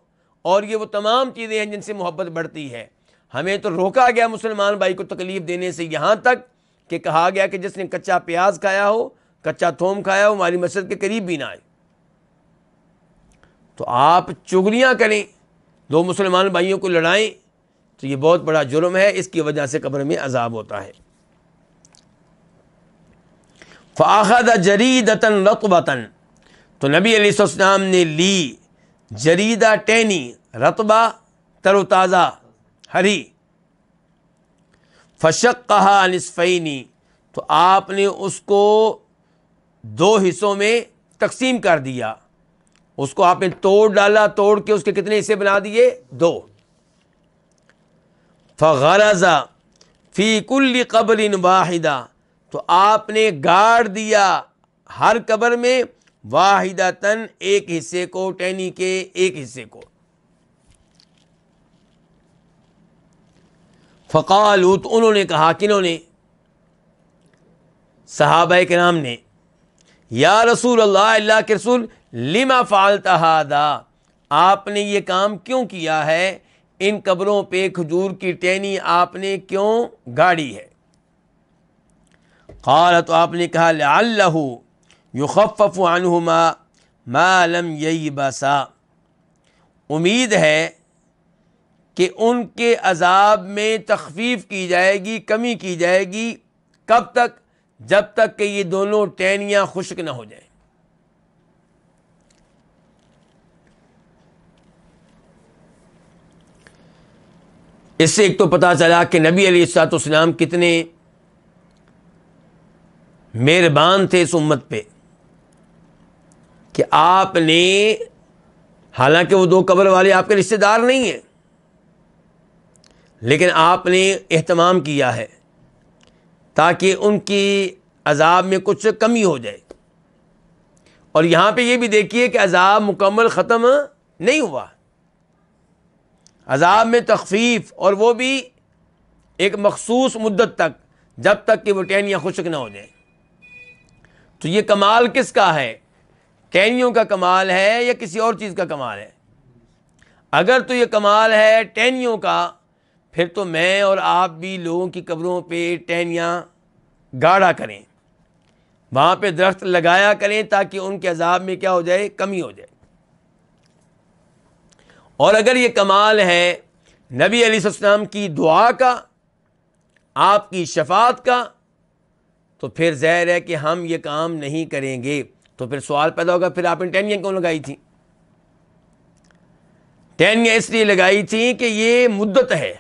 Speaker 2: اور یہ وہ تمام چیزیں ہیں جن سے محبت بڑھتی ہے. ہمیں تو روکا گیا مسلمان بھائی کو تکلیف دینے سے، یہاں تک کہ کہا گیا کہ جس نے کچا پیاز کھایا ہو، کچا تھوم کھایا ہو، ہماری مسجد کے قریب بھی نہ آئے. تو آپ چغلیاں کریں، دو مسلمان بھائیوں کو لڑائیں، تو یہ بہت بڑا جرم ہے. اس کی وجہ سے قبر میں عذاب ہوتا ہے. فَأَخَذَ جَرِيدَةً رَطْبَةً، تو نبی علیہ السلام نے لی جریدہ، ٹہنی، رطبہ تر و تازہ ہری. فشقها نصفین، تو آپ نے اس کو دو حصوں میں تقسیم کر دیا، اس کو آپ نے توڑ ڈالا، توڑ کے اس کے کتنے حصے بنا دیے؟ دو۔ فغرز فی کل قبر واحدہ، تو آپ نے گاڑ دیا ہر قبر میں واحدتاً ایک حصے کو، ٹہنی کے ایک حصے کو۔ فقالوا، تو انہوں نے کہا، کنہوں نے؟ صحابہ کرام نے، یا رسول اللہ، اللہ کے رسول، لما فعلت ھذا، آپ نے یہ کام کیوں کیا ہے؟ ان قبروں پہ کھجور کی ٹہنی آپ نے کیوں گاڑی ہے؟ قال، تو آپ نے کہا، لعلہ یخفف عنہما ما لم ییبسا، امید ہے کہ ان کے عذاب میں تخفیف کی جائے گی، کمی کی جائے گی، کب تک؟ جب تک کہ یہ دونوں ٹہنیاں خشک نہ ہو جائیں۔ اس سے ایک تو پتہ چلا کہ نبی علیہ الصلوۃ والسلام کتنے مہربان تھے اس امت پہ، کہ آپ نے، حالانکہ وہ دو قبر والے آپ کے رشتہ دار نہیں ہیں، لیکن آپ نے اہتمام کیا ہے تاکہ ان کی عذاب میں کچھ کمی ہو جائے۔ اور یہاں پہ یہ بھی دیکھیے کہ عذاب مکمل ختم نہیں ہوا، عذاب میں تخفیف، اور وہ بھی ایک مخصوص مدت تک، جب تک کہ وہ ٹہنیاں خشک نہ ہو جائیں۔ تو یہ کمال کس کا ہے؟ ٹہنیوں کا کمال ہے یا کسی اور چیز کا کمال ہے؟ اگر تو یہ کمال ہے ٹہنیوں کا، پھر تو میں اور آپ بھی لوگوں کی قبروں پہ ٹہنیاں گاڑا کریں، وہاں پہ درخت لگایا کریں، تاکہ ان کے عذاب میں کیا ہو جائے؟ کمی ہو جائے۔ اور اگر یہ کمال ہے نبی علیہ السلام کی دعا کا، آپ کی شفاعت کا، تو پھر ظاہر ہے کہ ہم یہ کام نہیں کریں گے۔ تو پھر سوال پیدا ہوگا، پھر آپ نے ٹہنیاں کیوں لگائی تھیں؟ ٹہنیاں اس لیے لگائی تھیں کہ یہ مدت ہے،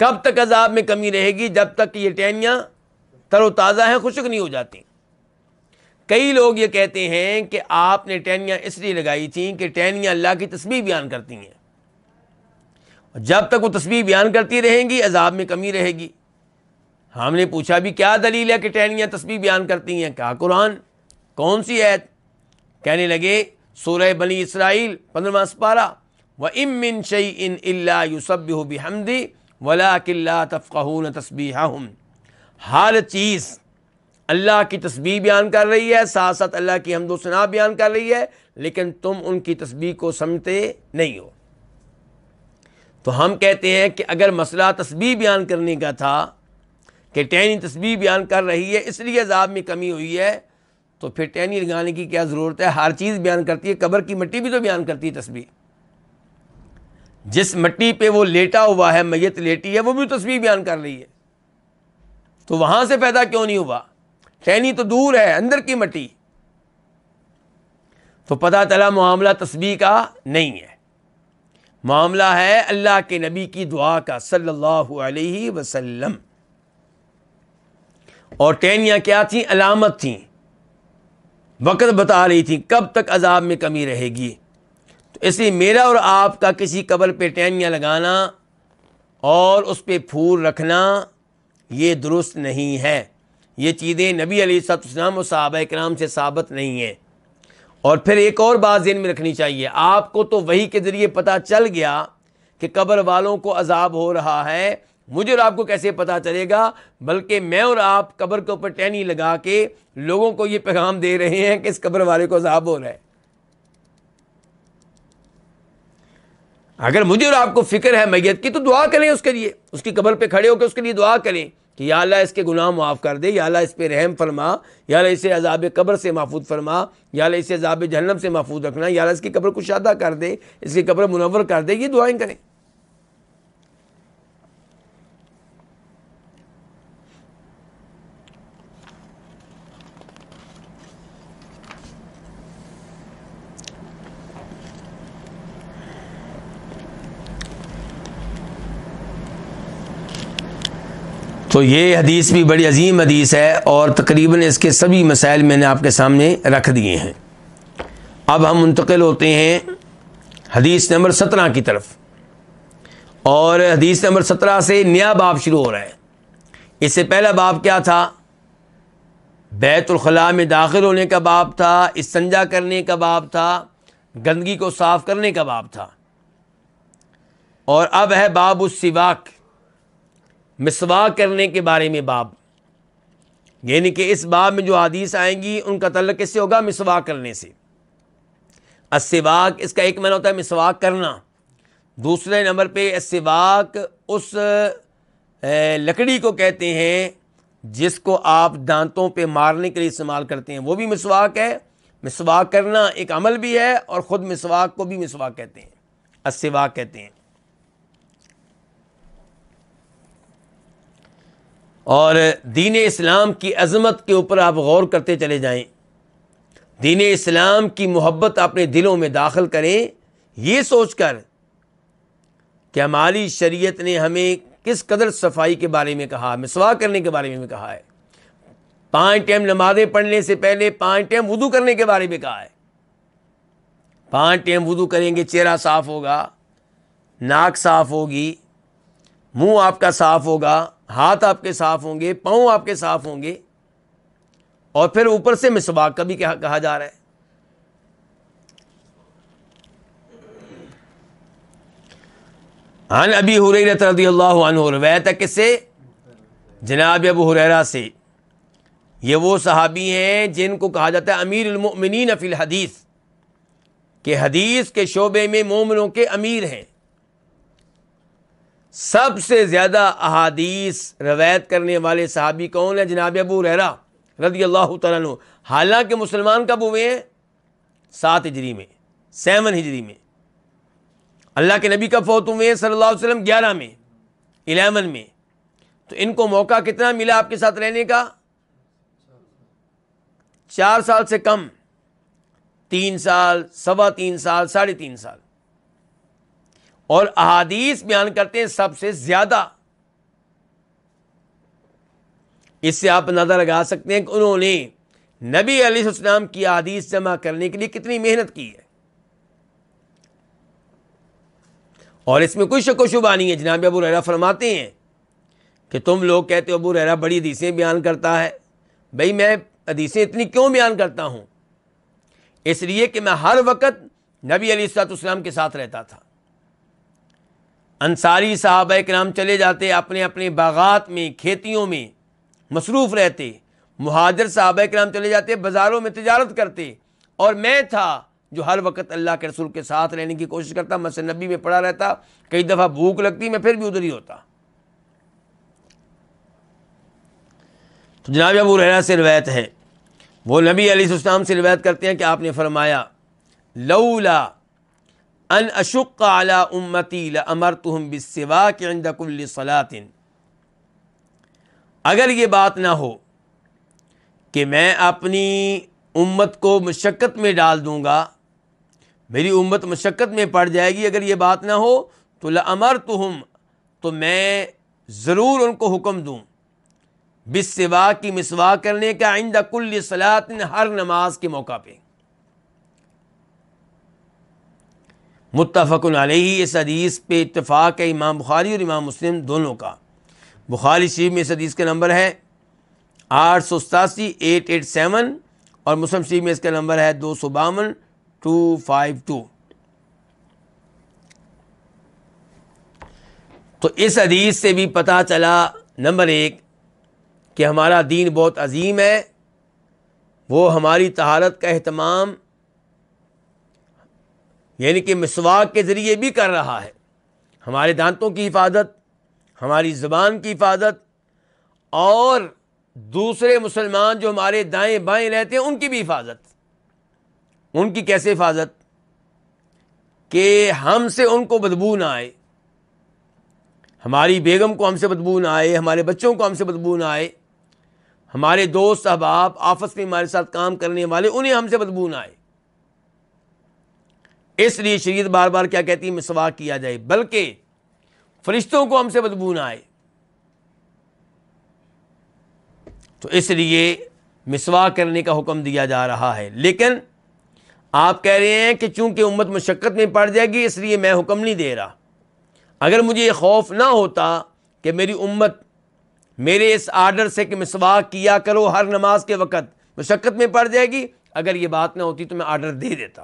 Speaker 2: کب تک عذاب میں کمی رہے گی؟ جب تک کہ یہ ٹہنیاں تر و تازہ ہیں، خشک نہیں ہو جاتی۔ کئی لوگ یہ کہتے ہیں کہ آپ نے ٹہنیاں اس لیے لگائی تھیں کہ ٹہنیاں اللہ کی تسبیح بیان کرتی ہیں، جب تک وہ تسبیح بیان کرتی رہیں گی عذاب میں کمی رہے گی۔ ہم نے پوچھا بھی کیا دلیل ہے کہ ٹہنیاں تسبیح بیان کرتی ہیں؟ کہا قرآن۔ کون سی آیت؟ کہنے لگے سورہ بنی اسرائیل 15واں سپارہ، وَإِن مِّن شَيْءٍ إِلَّا يُسَبِّحُ بِحَمْدِهِ وَلَٰكِن لَّا تَفْقَهُونَ تَسْبِيحَهُمْ، ہر چیز اللہ کی تسبیح بیان کر رہی ہے، ساتھ ساتھ اللہ کی حمد و ثنا بیان کر رہی ہے، لیکن تم ان کی تسبیح کو سمجھتے نہیں ہو۔ تو ہم کہتے ہیں کہ اگر مسئلہ تسبیح بیان کرنے کا تھا کہ ٹہنی تسبیح بیان کر رہی ہے اس لیے عذاب میں کمی ہوئی ہے، تو پھر ٹہنی لگانے کی کیا ضرورت ہے؟ ہر چیز بیان کرتی ہے، قبر کی مٹی بھی تو بیان کرتی ہے تسبیح۔ جس مٹی پہ وہ لیٹا ہوا ہے، میت لیٹی ہے، وہ بھی تسبیح بیان کر رہی ہے، تو وہاں سے پیدا کیوں نہیں ہوا؟ ٹہنی تو دور ہے، اندر کی مٹی۔ تو پتہ چلا معاملہ تسبیح کا نہیں ہے، معاملہ ہے اللہ کے نبی کی دعا کا صلی اللہ علیہ وسلم۔ اور ٹہنیاں کیا تھیں؟ علامت تھیں، وقت بتا رہی تھیں کب تک عذاب میں کمی رہے گی۔ تو اس لیے میرا اور آپ کا کسی قبر پہ ٹہنیاں لگانا اور اس پہ پھول رکھنا یہ درست نہیں ہے، یہ چیزیں نبی علیہ الصلوۃ والسلام اور صحابہ کرام سے ثابت نہیں ہیں۔ اور پھر ایک اور بات ذہن میں رکھنی چاہیے، آپ کو تو وحی کے ذریعے پتہ چل گیا کہ قبر والوں کو عذاب ہو رہا ہے، مجھے اور آپ کو کیسے پتہ چلے گا؟ بلکہ میں اور آپ قبر کے اوپر ٹہنی لگا کے لوگوں کو یہ پیغام دے رہے ہیں کہ اس قبر والے کو عذاب ہو رہا ہے۔ اگر مجھے اور آپ کو فکر ہے میت کی تو دعا کریں اس کے لیے، اس کی قبر پہ کھڑے ہو کے اس کے لیے دعا کریں کہ یا اللہ اس کے گناہ معاف کر دے، یا اللہ اس پہ رحم فرما، یا اللہ اسے عذاب قبر سے محفوظ فرما، یا اللہ اسے عذاب جہنم سے محفوظ رکھنا، یا اللہ اس کی قبر کشادہ کر دے، اس کی قبر منور کر دے، یہ دعائیں کریں۔ تو یہ حدیث بھی بڑی عظیم حدیث ہے اور تقریباً اس کے سبھی مسائل میں نے آپ کے سامنے رکھ دیے ہیں۔ اب ہم منتقل ہوتے ہیں حدیث نمبر 17 کی طرف، اور حدیث نمبر 17 سے نیا باب شروع ہو رہا ہے۔ اس سے پہلا باب کیا تھا؟ بیت الخلاء میں داخل ہونے کا باب تھا، استنجا کرنے کا باب تھا، گندگی کو صاف کرنے کا باب تھا، اور اب ہے باب السواک، مسواک کرنے کے بارے میں باب، یعنی کہ اس باب میں جو حدیث آئیں گی ان کا تعلق کس سے ہوگا؟ مسواک کرنے سے۔ السواک اس کا ایک معنی ہوتا ہے مسواک کرنا، دوسرے نمبر پہ السواک اس لکڑی کو کہتے ہیں جس کو آپ دانتوں پہ مارنے کے لیے استعمال کرتے ہیں، وہ بھی مسواک ہے۔ مسواک کرنا ایک عمل بھی ہے، اور خود مسواک کو بھی مسواک کہتے ہیں، السواک کہتے ہیں۔ اور دین اسلام کی عظمت کے اوپر آپ غور کرتے چلے جائیں، دین اسلام کی محبت اپنے دلوں میں داخل کریں، یہ سوچ کر کہ ہماری شریعت نے ہمیں کس قدر صفائی کے بارے میں کہا، مسواک کرنے کے بارے میں کہا ہے، 5 ٹائم نمازیں پڑھنے سے پہلے 5 ٹائم وضو کرنے کے بارے میں کہا ہے۔ 5 ٹائم وضو کریں گے، چہرہ صاف ہوگا، ناک صاف ہوگی، منہ آپ کا صاف ہوگا، ہاتھ آپ کے صاف ہوں گے، پاؤں آپ کے صاف ہوں گے، اور پھر اوپر سے مسواک کا بھی کہا جا رہا ہے۔ عن ابی ہریرہ رضی اللہ عنہ، روایت ہے کس سے؟ جناب ابو ہریرہ سے۔ یہ وہ صحابی ہیں جن کو کہا جاتا ہے امیر المؤمنین فی الحدیث، کہ حدیث کے شعبے میں مومنوں کے امیر ہیں۔ سب سے زیادہ احادیث روایت کرنے والے صحابی کون ہیں؟ جناب ابو ہریرہ رضی اللہ تعالیٰ عنہ۔ حالانکہ مسلمان کب ہوئے ہیں؟ 7 ہجری میں، 7 ہجری میں۔ اللہ کے نبی کب فوت ہوئے ہیں؟ صلی اللہ علیہ وسلم 11 میں، 11 میں۔ تو ان کو موقع کتنا ملا آپ کے ساتھ رہنے کا؟ 4 سال سے کم، 3 سال، 3.25 سال، 3.5 سال، اور احادیث بیان کرتے ہیں سب سے زیادہ۔ اس سے آپ اندازہ لگا سکتے ہیں کہ انہوں نے نبی علیہ السلام کی احادیث جمع کرنے کے لیے کتنی محنت کی ہے، اور اس میں کوئی شک و شبہ نہیں ہے۔ جناب ابو ہریرہ فرماتے ہیں کہ تم لوگ کہتے ہو ابو ہریرہ بڑی حدیثیں بیان کرتا ہے۔ بھئی میں حدیثیں اتنی کیوں بیان کرتا ہوں؟ اس لیے کہ میں ہر وقت نبی علیہ السلام کے ساتھ رہتا تھا۔ انصاری صحابہ کرام چلے جاتے، اپنے اپنے باغات میں، کھیتیوں میں مصروف رہتے، مہاجر صحابہ کرام چلے جاتے، بازاروں میں تجارت کرتے، اور میں تھا جو ہر وقت اللہ کے رسول کے ساتھ رہنے کی کوشش کرتا، مسجد نبی میں پڑا رہتا، کئی دفعہ بھوک لگتی میں پھر بھی ادھر ہی ہوتا۔ تو جناب ابو ہریرہ سے روایت ہے، وہ نبی علیہ السلام سے روایت کرتے ہیں کہ آپ نے فرمایا لولا ان اشق علی امتی لامرتهم بالسواک عند کل صلاۃ، اگر یہ بات نہ ہو کہ میں اپنی امت کو مشقت میں ڈال دوں گا، میری امت مشقت میں پڑ جائے گی، اگر یہ بات نہ ہو تو لامرتهم، تو میں ضرور ان کو حکم دوں بالسواک کی مسواک کرنے کا، عند کل صلاۃ، ہر نماز کے موقع پہ۔ متفق علیہ، اس حدیث پہ اتفاق ہے امام بخاری اور امام مسلم دونوں کا۔ بخاری شریف میں اس حدیث کا نمبر ہے 887 887، اور مسلم شریف میں اس کا نمبر ہے 252 252۔ تو اس حدیث سے بھی پتہ چلا نمبر 1 کہ ہمارا دین بہت عظیم ہے، وہ ہماری طہارت کا اہتمام یعنی کہ مسواک کے ذریعے بھی کر رہا ہے، ہمارے دانتوں کی حفاظت، ہماری زبان کی حفاظت، اور دوسرے مسلمان جو ہمارے دائیں بائیں رہتے ہیں ان کی بھی حفاظت۔ ان کی کیسے حفاظت؟ کہ ہم سے ان کو بدبو نہ آئے، ہماری بیگم کو ہم سے بدبو نہ آئے، ہمارے بچوں کو ہم سے بدبو نہ آئے، ہمارے دوست احباب آپس میں ہمارے ساتھ کام کرنے والے انہیں ہم سے بدبو نہ آئے۔ اس لیے شریعت بار بار کیا کہتی ہے؟ مسواک کیا جائے، بلکہ فرشتوں کو ہم سے بدبو نہ آئے۔ تو اس لیے مسواک کرنے کا حکم دیا جا رہا ہے. لیکن آپ کہہ رہے ہیں کہ چونکہ امت مشقت میں پڑ جائے گی اس لیے میں حکم نہیں دے رہا. اگر مجھے یہ خوف نہ ہوتا کہ میری امت میرے اس آرڈر سے کہ مسواک کیا کرو ہر نماز کے وقت مشقت میں پڑ جائے گی، اگر یہ بات نہ ہوتی تو میں آرڈر دے دیتا.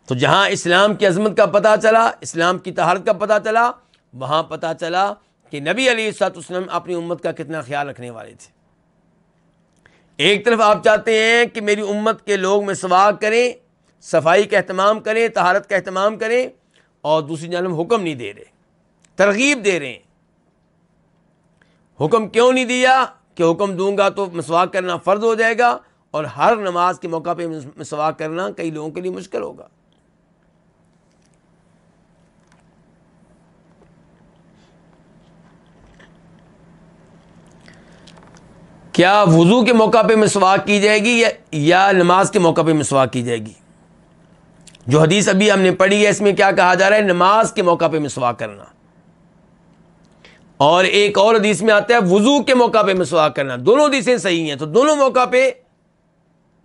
Speaker 2: تو جہاں اسلام کی عظمت کا پتہ چلا، اسلام کی طہارت کا پتہ چلا، وہاں پتہ چلا کہ نبی علیہ الصلوۃ والسلام اپنی امت کا کتنا خیال رکھنے والے تھے. ایک طرف آپ چاہتے ہیں کہ میری امت کے لوگ مسواک کریں، صفائی کا اہتمام کریں، طہارت کا اہتمام کریں، اور دوسری جانب حکم نہیں دے رہے، ترغیب دے رہے ہیں. حکم کیوں نہیں دیا؟ کہ حکم دوں گا تو مسواک کرنا فرض ہو جائے گا، اور ہر نماز کے موقع پہ مسواک کرنا کئی لوگوں کے لیے مشکل ہوگا. کیا وضو کے موقع پہ مسواک کی جائے گی یا نماز کے موقع پہ مسواک کی جائے گی؟ جو حدیث ابھی ہم نے پڑھی ہے اس میں کیا کہا جا رہا ہے؟ نماز کے موقع پہ مسواک کرنا. اور ایک اور حدیث میں آتا ہے وضو کے موقع پہ مسواک کرنا. دونوں حدیثیں صحیح ہیں، تو دونوں موقع پہ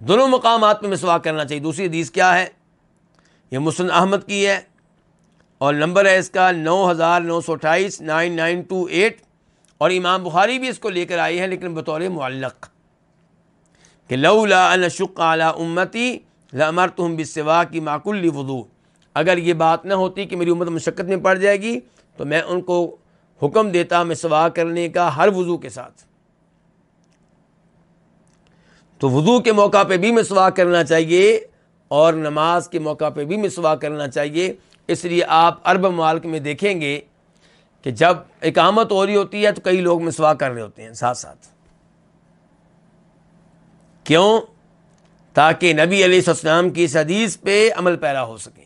Speaker 2: دونوں مقامات پہ مسواک کرنا چاہیے. دوسری حدیث کیا ہے؟ یہ مسند احمد کی ہے اور نمبر ہے اس کا 9928 9928، اور امام بخاری بھی اس کو لے کر آئے ہیں لیکن بطور معلق، کہ لولا ان اشق علی امتی لامرتہم بالسواک مع کل وضو. اگر یہ بات نہ ہوتی کہ میری امت مشقت میں پڑ جائے گی تو میں ان کو حکم دیتا مسواک کرنے کا ہر وضو کے ساتھ. تو وضو کے موقع پہ بھی مسواک کرنا چاہیے اور نماز کے موقع پہ بھی مسواک کرنا چاہیے. اس لیے آپ عرب ممالک میں دیکھیں گے کہ جب اقامت ہو رہی ہوتی ہے تو کئی لوگ مسواک کر رہے ہوتے ہیں ساتھ ساتھ. کیوں؟ تاکہ نبی علیہ السلام کی اس حدیث پہ عمل پیرا ہو سکے.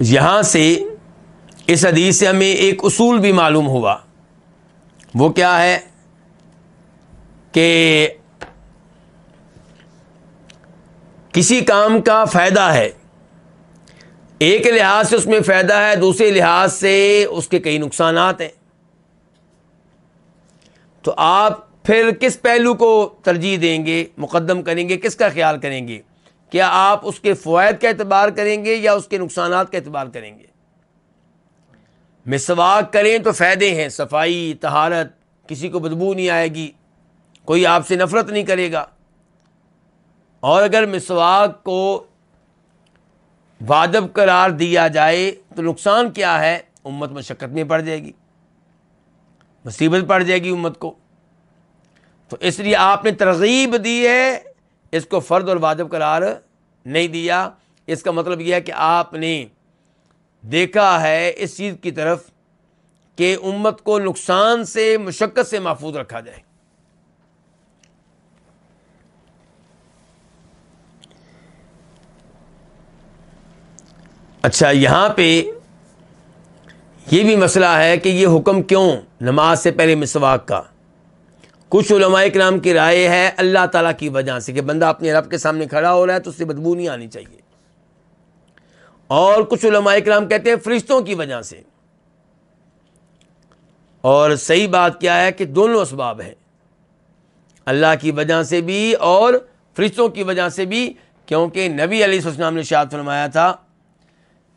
Speaker 2: یہاں سے اس حدیث سے ہمیں ایک اصول بھی معلوم ہوا. وہ کیا ہے؟ کہ کسی کام کا فائدہ ہے، ایک لحاظ سے اس میں فائدہ ہے، دوسرے لحاظ سے اس کے کئی نقصانات ہیں. تو آپ پھر کس پہلو کو ترجیح دیں گے، مقدم کریں گے، کس کا خیال کریں گے؟ کیا آپ اس کے فوائد کا اعتبار کریں گے یا اس کے نقصانات کا اعتبار کریں گے؟ مسواک کریں تو فائدے ہیں، صفائی، طہارت، کسی کو بدبو نہیں آئے گی، کوئی آپ سے نفرت نہیں کرے گا. اور اگر مسواک کو واجب قرار دیا جائے تو نقصان کیا ہے؟ امت مشقت میں پڑ جائے گی، مصیبت پڑ جائے گی امت کو. تو اس لیے آپ نے ترغیب دی ہے، اس کو فرض اور واجب قرار نہیں دیا. اس کا مطلب یہ ہے کہ آپ نے دیکھا ہے اس چیز کی طرف کہ امت کو نقصان سے، مشقت سے محفوظ رکھا جائے. اچھا، یہاں پہ یہ بھی مسئلہ ہے کہ یہ حکم کیوں نماز سے پہلے مسواک کا؟ کچھ علماء کرام کی رائے ہے اللہ تعالیٰ کی وجہ سے، کہ بندہ اپنے رب کے سامنے کھڑا ہو رہا ہے تو اس سے بدبو نہیں آنی چاہیے. اور کچھ علماء کرام کہتے ہیں فرشتوں کی وجہ سے. اور صحیح بات کیا ہے کہ دونوں اسباب ہیں، اللہ کی وجہ سے بھی اور فرشتوں کی وجہ سے بھی. کیونکہ نبی علیہ السلام نے ارشاد فرمایا تھا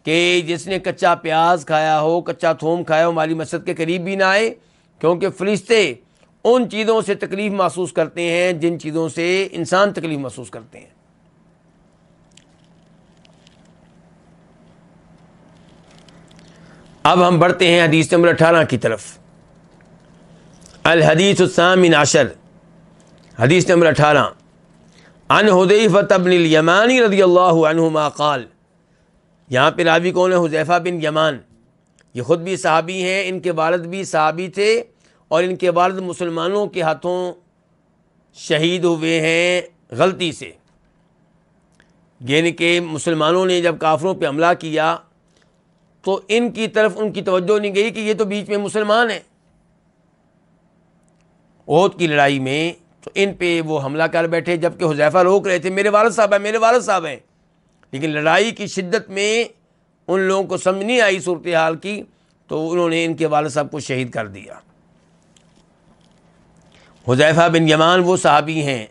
Speaker 2: کہ جس نے کچا پیاز کھایا ہو، کچا تھوم کھایا ہو، ہماری مسجد کے قریب بھی نہ آئے، کیونکہ فرشتے ان چیزوں سے تکلیف محسوس کرتے ہیں جن چیزوں سے انسان تکلیف محسوس کرتے ہیں. اب ہم بڑھتے ہیں حدیث نمبر 18 کی طرف. الحدیث الثامن عشر، حدیث نمبر 18، عن حذیفہ بن الیمانی رضی اللہ عنہما قال. یہاں پہ راوی کون ہے؟ حذیفہ بن یمان. یہ خود بھی صحابی ہیں، ان کے والد بھی صحابی تھے، اور ان کے والد مسلمانوں کے ہاتھوں شہید ہوئے ہیں غلطی سے. یعنی کہ مسلمانوں نے جب کافروں پہ حملہ کیا تو ان کی طرف ان کی توجہ نہیں گئی کہ یہ تو بیچ میں مسلمان ہیں. احد کی لڑائی میں تو ان پہ وہ حملہ کر بیٹھے، جبکہ حذیفہ روک رہے تھے، میرے والد صاحب ہیں، میرے والد صاحب ہیں. لیکن لڑائی کی شدت میں ان لوگوں کو سمجھ نہیں آئی صورتحال کی، تو انہوں نے ان کے والد صاحب کو شہید کر دیا۔ حذیفہ بن یمان وہ صحابی ہیں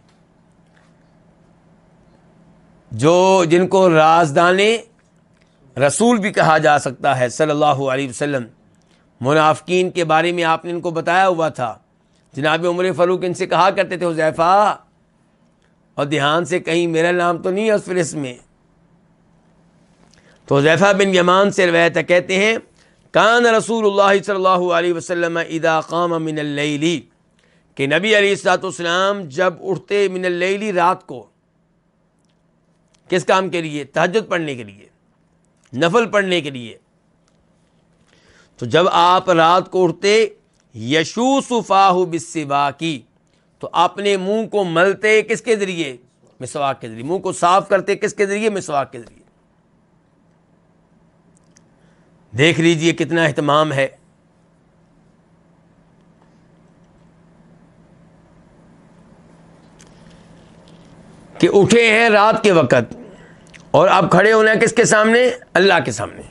Speaker 2: جن کو رازدان رسول بھی کہا جا سکتا ہے صلی اللہ علیہ وسلم۔ منافقین کے بارے میں آپ نے ان کو بتایا ہوا تھا۔ جناب عمر فاروق ان سے کہا کرتے تھے حذیفہ، اور دھیان سے کہیں میرا نام تو نہیں ہے اس فہرست میں۔ تو حذیفہ بن یمان سے روایت ہے، کہتے ہیں کان رسول اللہ صلی اللہ علیہ وسلم اذا قام من اللیل، کہ نبی علیہ الصلوۃ والسلام جب اٹھتے من اللیل رات کو، کس کام کے لیے؟ تہجد پڑھنے کے لیے، نفل پڑھنے کے لیے۔ تو جب آپ رات کو اٹھتے یشوس فاہ بالسواکی، تو اپنے منہ کو ملتے کس کے ذریعے؟ مسواک کے ذریعے۔ منہ کو صاف کرتے کس کے ذریعے؟ مسواک کے ذریعے۔ دیکھ لیجئے کتنا اہتمام ہے۔ کہ اٹھے ہیں رات کے وقت اور اب کھڑے ہونا ہے کس کے سامنے؟ اللہ کے سامنے۔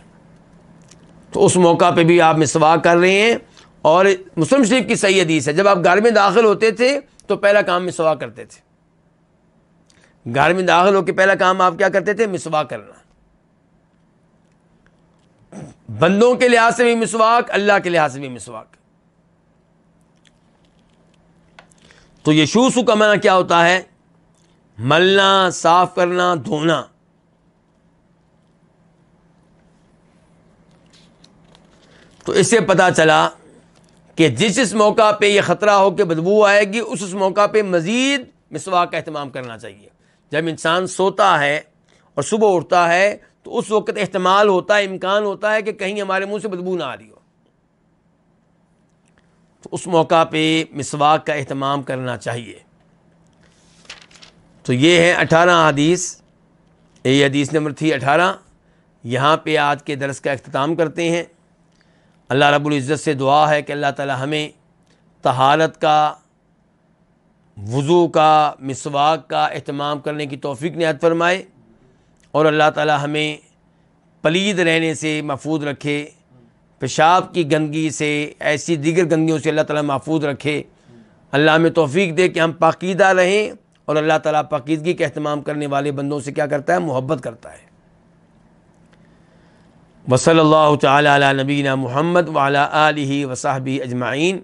Speaker 2: تو اس موقع پہ بھی آپ مسواک کر رہے ہیں، اور مسلم شریف کی صحیح حدیث ہے، جب آپ گھر میں داخل ہوتے تھے تو پہلا کام مسواک کرتے تھے۔ گھر میں داخل ہو کے پہلا کام آپ کیا کرتے تھے؟ مسواک کرنا۔ بندوں کے لحاظ سے بھی مسواک، اللہ کے لحاظ سے بھی مسواک۔ تو یشوسو کا معنی کیا ہوتا ہے؟ ملنا، صاف کرنا، دھونا۔ تو اس سے پتہ چلا کہ جس موقع پہ یہ خطرہ ہو کہ بدبو آئے گی، اس موقع پہ مزید مسواک کا اہتمام کرنا چاہیے۔ جب انسان سوتا ہے اور صبح اٹھتا ہے تو اس وقت احتمال ہوتا ہے، امکان ہوتا ہے کہ کہیں ہمارے منہ سے بدبو نہ آ رہی ہو، تو اس موقع پہ مسواک کا اہتمام کرنا چاہیے۔ تو یہ ہے 18 حدیث، یہ حدیث نمبر تھی 18۔ یہاں پہ آج کے درس کا اختتام کرتے ہیں۔ اللہ رب العزت سے دعا ہے کہ اللہ تعالی ہمیں طہارت کا، وضو کا، مسواک کا اہتمام کرنے کی توفیق عنایت فرمائے، اور اللہ تعالی ہمیں پلید رہنے سے محفوظ رکھے، پیشاب کی گندگی سے، ایسی دیگر گندگیوں سے اللہ تعالی محفوظ رکھے۔ اللہ ہمیں توفیق دے کہ ہم پاکیزہ رہیں، اور اللہ تعالیٰ پاکیزگی کا اہتمام کرنے والے بندوں سے کیا کرتا ہے؟ محبت کرتا ہے۔ وصلی اللہ تعالی علی نبینا محمد وعلی آلہ وصحبہ اجمعین۔